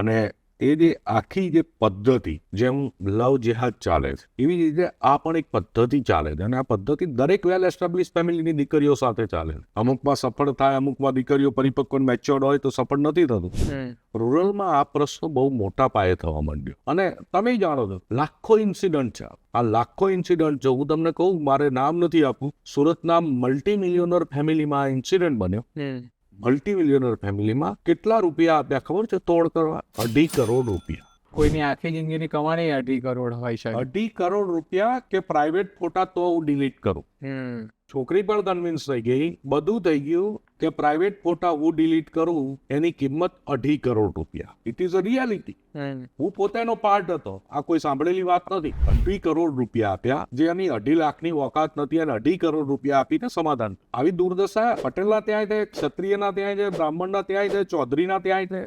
અને એ જે આખી જે પદ્ધતિ, જેમ લવ જેહાદ ચાલે છે એવી રીતે આ પણ એક પદ્ધતિ ચાલે છે, અને આ પદ્ધતિ દરેક વેલ એસ્ટાબ્લિશ ફેમિલીની દીકરીઓ સાથે ચાલે છે. અમુકમાં સફળ થાય, અમુકમાં દીકરીઓ પરિપક્વ મેચ્યોર્ડ હોય તો સફળ નથી થતું. રૂરલમાં આ પ્રશ્ન બહુ મોટા પાયે થવા માંડ્યો, અને તમે જાણો છો લાખો ઇન્સિડન્ટ છે. આ લાખો ઇન્સિડન્ટ છે. હું તમને કહું, મારે નામ નથી આપવું, સુરતના મલ્ટી મિલિયનર ફેમિલીમાં આ ઇન્સિડન્ટ બન્યો. મલ્ટી મિલિયનર ફેમિલીમાં કેટલા રૂપિયા આપ્યા ખબર છે તોડ કરવા? 2.5 કરોડ રૂપિયા. કોઈની આખી જિંદગીની કમાણી 2.5 કરોડ હોય છે. 2.5 કરોડ રૂપિયા કે પ્રાઇવેટ ફોટા તો હું ડિલીટ કરું. છોકરી પણ કન્વિન્સ થઈ ગઈ, બધું થઈ ગયું કે પ્રાઇવેટ ફોટા હું ડિલીટ કરું, એની કિંમત 2.5 કરોડ રૂપિયા. It is a reality. હું પોતે એનો પાર્ટ હતો. આ કોઈ સાંભળેલી વાત નથી. 2.5 કરોડ રૂપિયા આપ્યા, જે એની 2.5 લાખની ઓકાત નથી, અને 2.5 કરોડ રૂપિયા આપીને સમાધાન. આવી દુર્દશા પટેલના ત્યાંય છે, ક્ષત્રિયના ત્યાંય છે, બ્રાહ્મણના ત્યાંય છે, ચૌધરીના ત્યાંય છે.